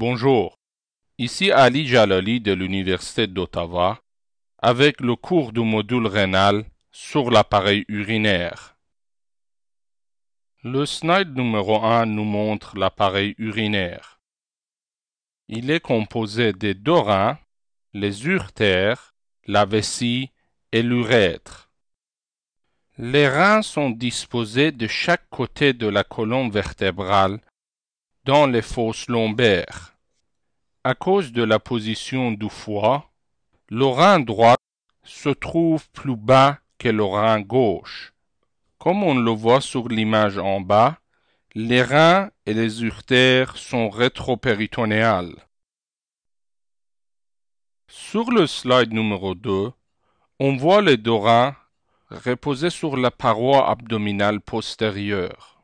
Bonjour, ici Ali Jalali de l'Université d'Ottawa avec le cours du module rénal sur l'appareil urinaire. Le slide numéro 1 nous montre l'appareil urinaire. Il est composé des deux reins, les uretères, la vessie et l'urètre. Les reins sont disposés de chaque côté de la colonne vertébrale dans les fosses lombaires. À cause de la position du foie, le rein droit se trouve plus bas que le rein gauche. Comme on le voit sur l'image en bas, les reins et les uretères sont rétropéritonéales. Sur le slide numéro 2, on voit les deux reins reposer sur la paroi abdominale postérieure.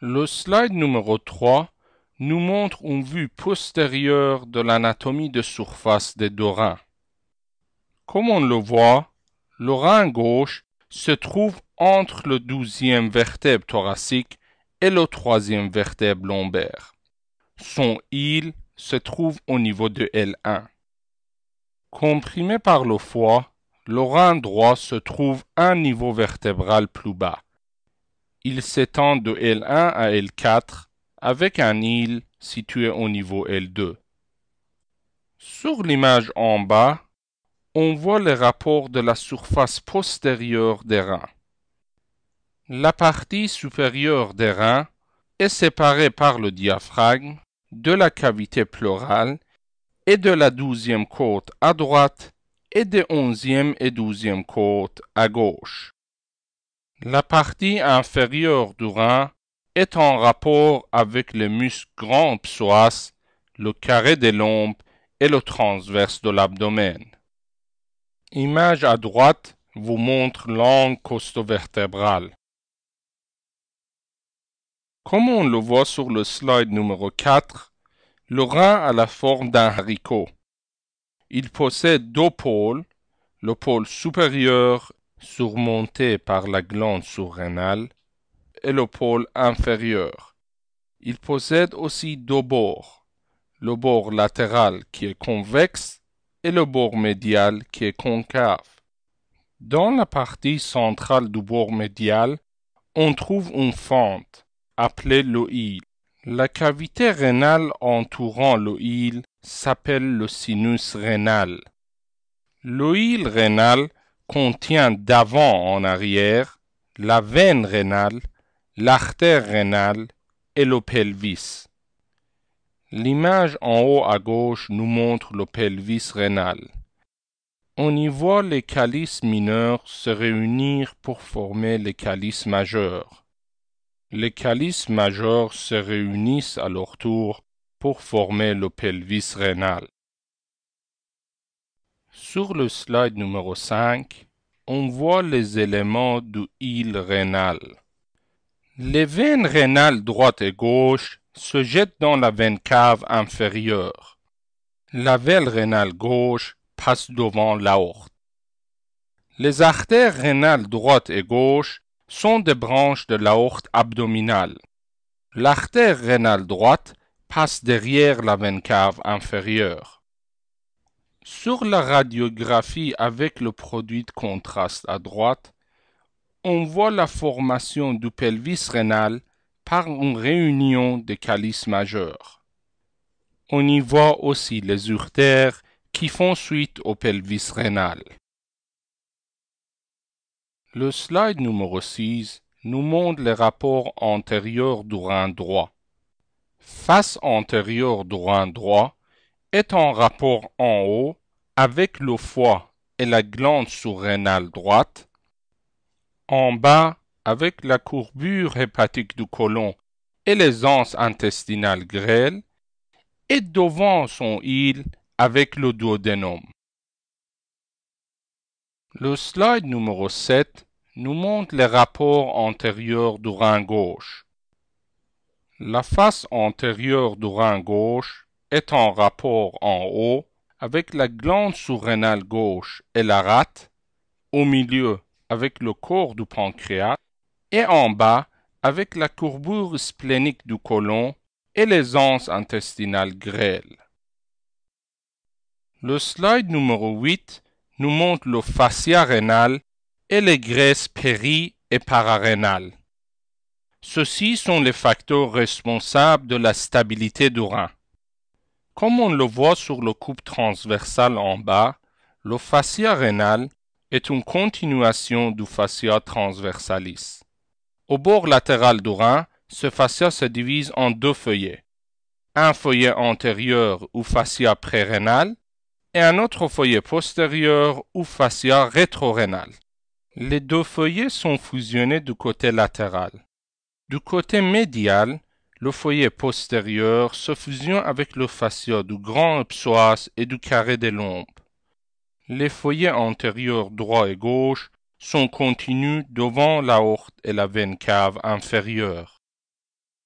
Le slide numéro 3 nous montre une vue postérieure de l'anatomie de surface des deux reins. Comme on le voit, le rein gauche se trouve entre le 12e vertèbre thoracique et le 3e vertèbre lombaire. Son île se trouve au niveau de L1. Comprimé par le foie, le rein droit se trouve un niveau vertébral plus bas. Il s'étend de L1 à L4 avec un île situé au niveau L2. Sur l'image en bas, on voit les rapports de la surface postérieure des reins. La partie supérieure des reins est séparée par le diaphragme de la cavité pleurale et de la 12e côte à droite et des 11e et 12e côtes à gauche. La partie inférieure du rein est en rapport avec les muscles grand psoas, le carré des lombes et le transverse de l'abdomen. Image à droite vous montre l'angle costo-vertébral. Comme on le voit sur le slide numéro 4, le rein a la forme d'un haricot. Il possède deux pôles, le pôle supérieur surmonté par la glande surrénale et le pôle inférieur. Il possède aussi deux bords, le bord latéral qui est convexe et le bord médial qui est concave. Dans la partie centrale du bord médial, on trouve une fente appelée le hile. La cavité rénale entourant le hile s'appelle le sinus rénal. Le hile rénal contient d'avant en arrière la veine rénale, l'artère rénale et le pelvis. L'image en haut à gauche nous montre le pelvis rénal. On y voit les calices mineurs se réunir pour former les calices majeurs. Les calices majeurs se réunissent à leur tour pour former le pelvis rénal. Sur le slide numéro 5, on voit les éléments du hile rénal. Les veines rénales droite et gauche se jettent dans la veine cave inférieure. La veine rénale gauche passe devant l'aorte. Les artères rénales droite et gauche sont des branches de l'aorte abdominale. L'artère rénale droite passe derrière la veine cave inférieure. Sur la radiographie avec le produit de contraste à droite, on voit la formation du pelvis rénal par une réunion des calices majeurs. On y voit aussi les uretères qui font suite au pelvis rénal. Le slide numéro 6 nous montre les rapports antérieurs du rein droit. Face antérieure du rein droit est en rapport en haut avec le foie et la glande surrénale droite, en bas avec la courbure hépatique du côlon et les anses intestinales grêles, et devant son hile avec le duodénum. Le slide numéro 7 nous montre les rapports antérieurs du rein gauche. La face antérieure du rein gauche est en rapport en haut avec la glande surrénale gauche et la rate, au milieu avec le corps du pancréas et en bas avec la courbure splénique du côlon et les anses intestinales grêles. Le slide numéro 8 nous montre le fascia rénal et les graisses péri- et pararénales. Ceux-ci sont les facteurs responsables de la stabilité du rein. Comme on le voit sur le coupe transversal en bas, le fascia rénal est une continuation du fascia transversalis. Au bord latéral du rein, ce fascia se divise en deux feuillets. Un feuillet antérieur ou fascia prérénal et un autre feuillet postérieur ou fascia rétrorénal. Les deux feuillets sont fusionnés du côté latéral. Du côté médial, le feuillet postérieur se fusionne avec le fascia du grand psoas et du carré des lombes. Les feuillets antérieurs droit et gauche sont continus devant l'aorte et la veine cave inférieure.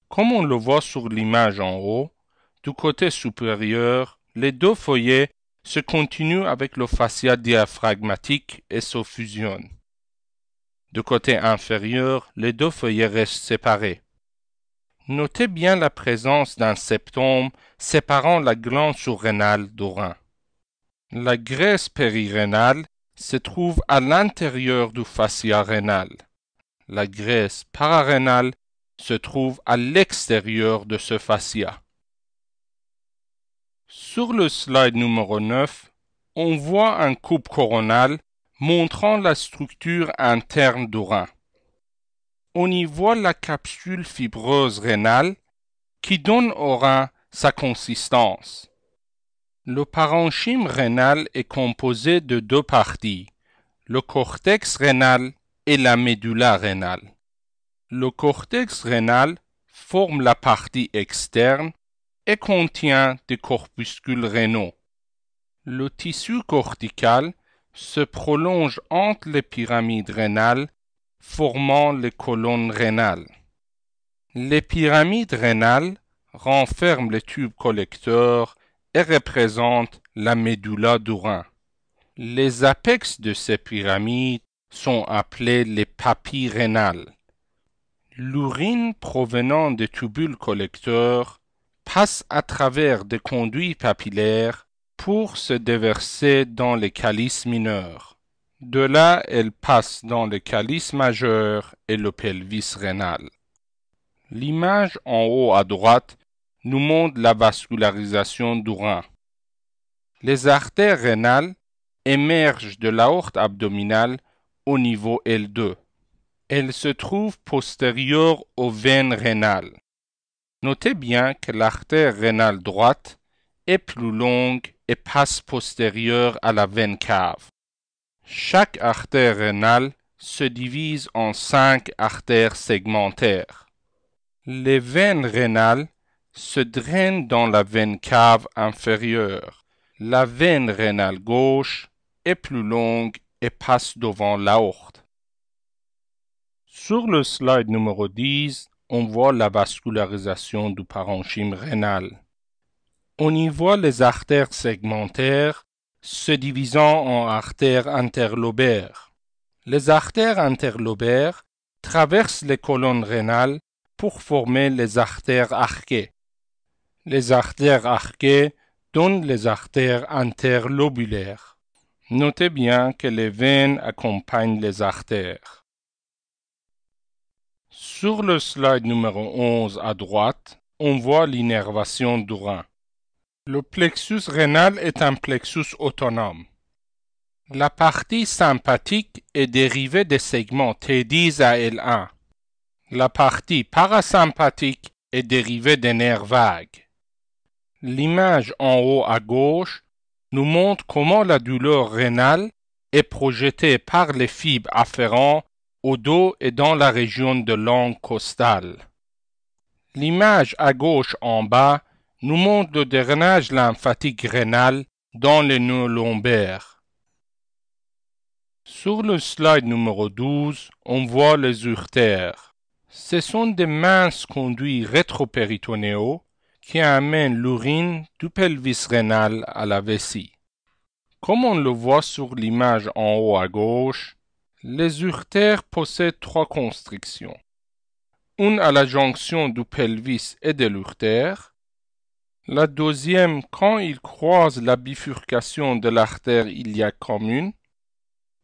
Comme on le voit sur l'image en haut, du côté supérieur, les deux feuillets se continuent avec le fascia diaphragmatique et se fusionnent. Du côté inférieur, les deux feuillets restent séparés. Notez bien la présence d'un septum séparant la glande surrénale du rein. La graisse périrénale se trouve à l'intérieur du fascia rénal. La graisse pararénale se trouve à l'extérieur de ce fascia. Sur le slide numéro 9, on voit un coupe coronal montrant la structure interne du rein. On y voit la capsule fibreuse rénale qui donne au rein sa consistance. Le parenchyme rénal est composé de deux parties, le cortex rénal et la médulla rénale. Le cortex rénal forme la partie externe et contient des corpuscules rénaux. Le tissu cortical se prolonge entre les pyramides rénales, formant les colonnes rénales. Les pyramides rénales renferment les tubes collecteurs et représentent la médulla du rein. Les apex de ces pyramides sont appelés les papilles rénales. L'urine provenant des tubules collecteurs passe à travers des conduits papillaires pour se déverser dans les calices mineurs. De là, elle passe dans le calice majeur et le pelvis rénal. L'image en haut à droite nous montre la vascularisation du rein. Les artères rénales émergent de l'aorte abdominale au niveau L2. Elles se trouvent postérieures aux veines rénales. Notez bien que l'artère rénale droite est plus longue et passe postérieure à la veine cave. Chaque artère rénale se divise en 5 artères segmentaires. Les veines rénales se drainent dans la veine cave inférieure. La veine rénale gauche est plus longue et passe devant l'aorte. Sur le slide numéro 10, on voit la vascularisation du parenchyme rénal. On y voit les artères segmentaires se divisant en artères interlobaires. Les artères interlobaires traversent les colonnes rénales pour former les artères arquées. Les artères arquées donnent les artères interlobulaires. Notez bien que les veines accompagnent les artères. Sur le slide numéro 11 à droite, on voit l'innervation du rein. Le plexus rénal est un plexus autonome. La partie sympathique est dérivée des segments T10 à L1. La partie parasympathique est dérivée des nerfs vagues. L'image en haut à gauche nous montre comment la douleur rénale est projetée par les fibres afférents au dos et dans la région de l'angle costal. L'image à gauche en bas nous montre le drainage lymphatique rénal dans les nœuds lombaires. Sur le slide numéro 12, on voit les urtères. Ce sont des minces conduits rétropéritonéaux qui amènent l'urine du pelvis rénal à la vessie. Comme on le voit sur l'image en haut à gauche, les urtères possèdent 3 constrictions. une à la jonction du pelvis et de l'urtère, la deuxième quand il croise la bifurcation de l'artère iliaque commune,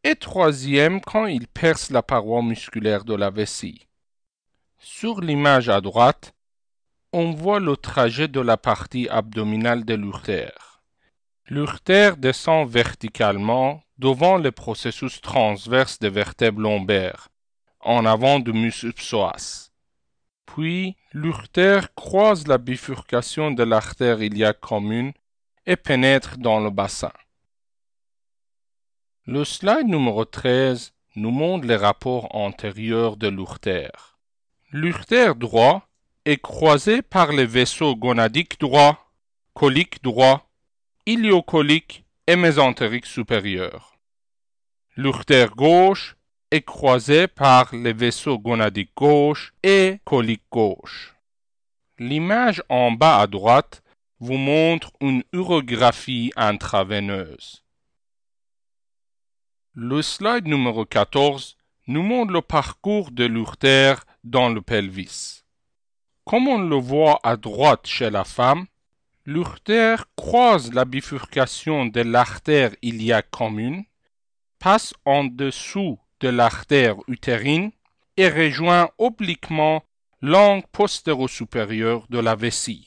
et troisième quand il perce la paroi musculaire de la vessie. Sur l'image à droite, on voit le trajet de la partie abdominale de l'urtère. L'urtère descend verticalement devant le processus transverse des vertèbres lombaires, en avant du muscle psoas. Puis, l'urtère croise la bifurcation de l'artère iliaque commune et pénètre dans le bassin. Le slide numéro 13 nous montre les rapports antérieurs de l'urtère. L'urtère droit est croisé par les vaisseaux gonadiques droit, colique droit, iliocolique et mésentérique supérieur. L'urtère gauche est croisé par les vaisseaux gonadiques gauche et colique gauche. L'image en bas à droite vous montre une urographie intraveineuse. Le slide numéro 14 nous montre le parcours de l'urtère dans le pelvis. Comme on le voit à droite chez la femme, l'urtère croise la bifurcation de l'artère iliaque commune, passe en dessous de l'artère utérine et rejoint obliquement l'angle postéro-supérieur de la vessie.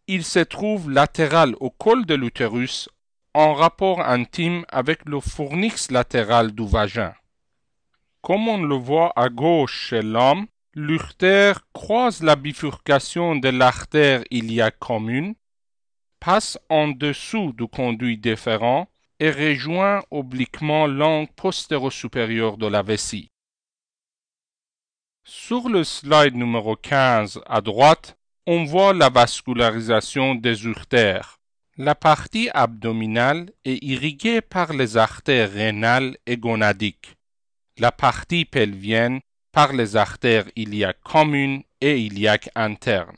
Il se trouve latéral au col de l'utérus en rapport intime avec le fornix latéral du vagin. Comme on le voit à gauche chez l'homme, l'urtère croise la bifurcation de l'artère iliaque commune, passe en dessous du conduit déférent et rejoint obliquement l'angle postéro-supérieur de la vessie. Sur le slide numéro 15 à droite, on voit la vascularisation des urtères. La partie abdominale est irriguée par les artères rénales et gonadiques. La partie pelvienne par les artères iliaques communes et iliaques internes.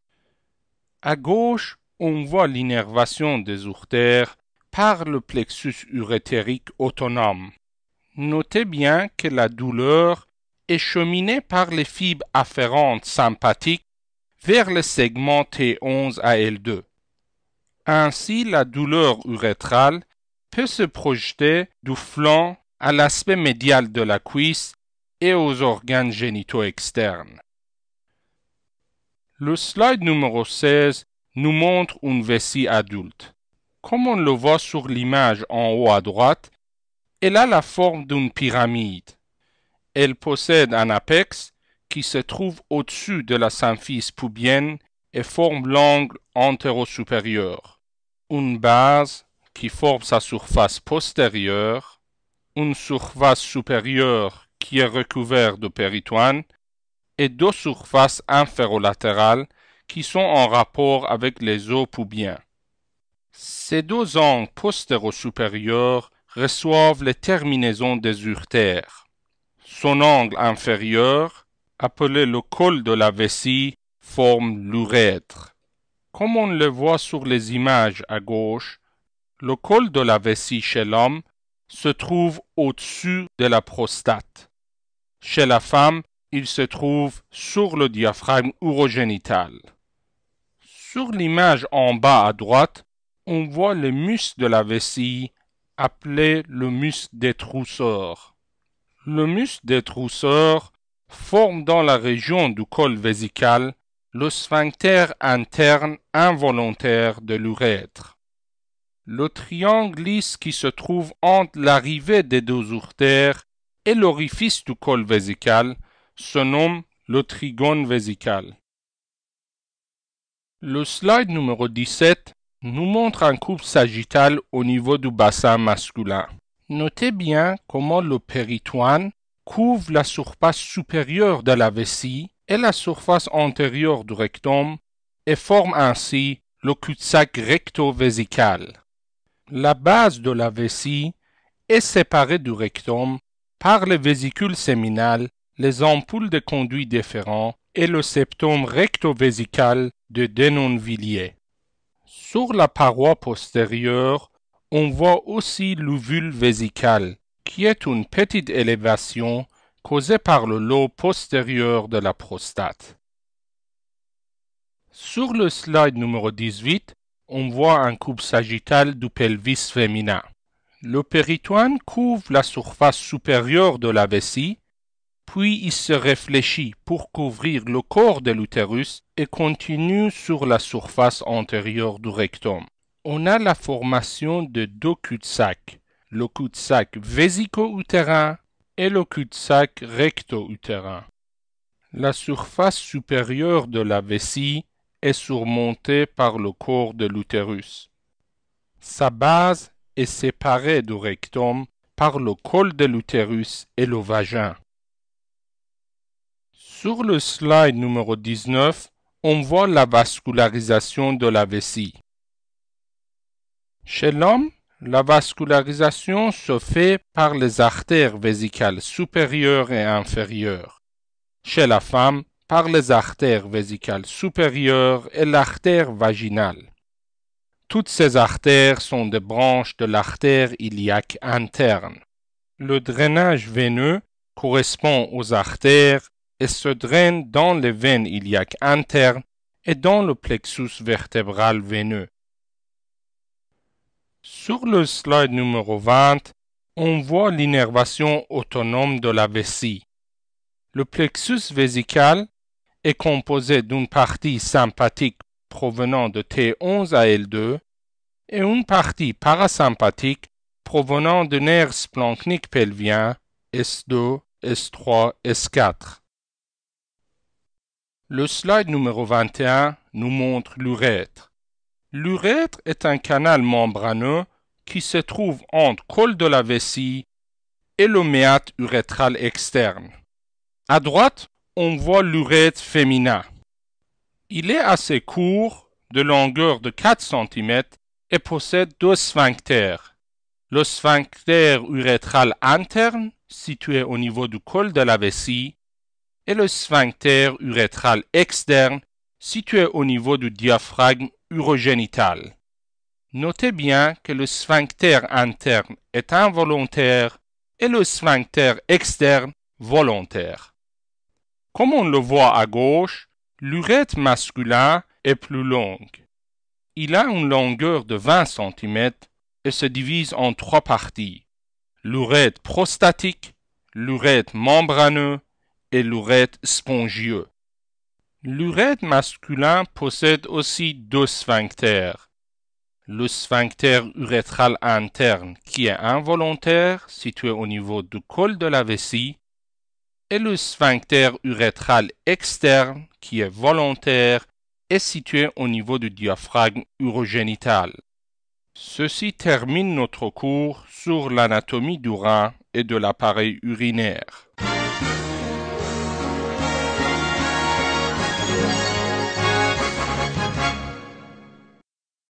À gauche, on voit l'innervation des urtères par le plexus urétérique autonome. Notez bien que la douleur est cheminée par les fibres afférentes sympathiques vers le segment T11 à L2. Ainsi, la douleur urétrale peut se projeter du flanc à l'aspect médial de la cuisse et aux organes génitaux externes. Le slide numéro 16 nous montre une vessie adulte. Comme on le voit sur l'image en haut à droite, elle a la forme d'une pyramide. Elle possède un apex qui se trouve au-dessus de la symphyse pubienne et forme l'angle antéro-supérieur. Une base qui forme sa surface postérieure, une surface supérieure qui est recouverte de péritoine et deux surfaces inférolatérales qui sont en rapport avec les os pubiens. Ces deux angles postéro-supérieurs reçoivent les terminaisons des urtères. Son angle inférieur, appelé le col de la vessie, forme l'urètre. Comme on le voit sur les images à gauche, le col de la vessie chez l'homme se trouve au-dessus de la prostate. Chez la femme, il se trouve sur le diaphragme urogénital. Sur l'image en bas à droite, on voit le muscle de la vessie appelé le muscle détrousseur. Le muscle détrousseur forme dans la région du col vésical le sphincter interne involontaire de l'urètre. Le triangle lisse qui se trouve entre l'arrivée des deux urtères et l'orifice du col vésical se nomme le trigone vésical. Le slide numéro 17 nous montre un couple sagittal au niveau du bassin masculin. Notez bien comment le péritoine couvre la surface supérieure de la vessie et la surface antérieure du rectum et forme ainsi le cul-de-sac recto-vésical. La base de la vessie est séparée du rectum par les vésicules séminales, les ampoules de conduit déférent et le septum recto-vésical de Denonvilliers. Sur la paroi postérieure, on voit aussi l'ovule vésical, qui est une petite élévation causée par le lobe postérieur de la prostate. Sur le slide numéro 18, on voit un coupe sagittal du pelvis féminin. Le péritoine couvre la surface supérieure de la vessie, puis il se réfléchit pour couvrir le corps de l'utérus et continue sur la surface antérieure du rectum. On a la formation de deux cul-de-sac, le cul-de-sac vésico-utérin et le cul-de-sac recto-utérin. La surface supérieure de la vessie est surmontée par le corps de l'utérus. Sa base est séparée du rectum par le col de l'utérus et le vagin. Sur le slide numéro 19, on voit la vascularisation de la vessie. Chez l'homme, la vascularisation se fait par les artères vésicales supérieures et inférieures. Chez la femme, par les artères vésicales supérieures et l'artère vaginale. Toutes ces artères sont des branches de l'artère iliaque interne. Le drainage veineux correspond aux artères et se draine dans les veines iliaques internes et dans le plexus vertébral veineux. Sur le slide numéro 20, on voit l'innervation autonome de la vessie. Le plexus vésical est composé d'une partie sympathique provenant de T11 à L2 et une partie parasympathique provenant de nerfs splanchniques pelviens S2, S3, S4. Le slide numéro 21 nous montre l'urètre. L'urètre est un canal membraneux qui se trouve entre le col de la vessie et le méate urétral externe. À droite, on voit l'urètre féminin. Il est assez court, de longueur de 4 cm, et possède deux sphincters. Le sphincter urétral interne, situé au niveau du col de la vessie, et le sphincter urétral externe, situé au niveau du diaphragme urogénital. Notez bien que le sphincter interne est involontaire et le sphincter externe volontaire. Comme on le voit à gauche, l'urètre masculin est plus long. Il a une longueur de 20 cm et se divise en trois parties: l'urètre prostatique, l'urètre membraneux et l'urètre spongieux. L'urètre masculin possède aussi deux sphincters. Le sphincter urétral interne qui est involontaire, situé au niveau du col de la vessie, et le sphincter urétral externe qui est volontaire et situé au niveau du diaphragme urogénital. Ceci termine notre cours sur l'anatomie du rein et de l'appareil urinaire.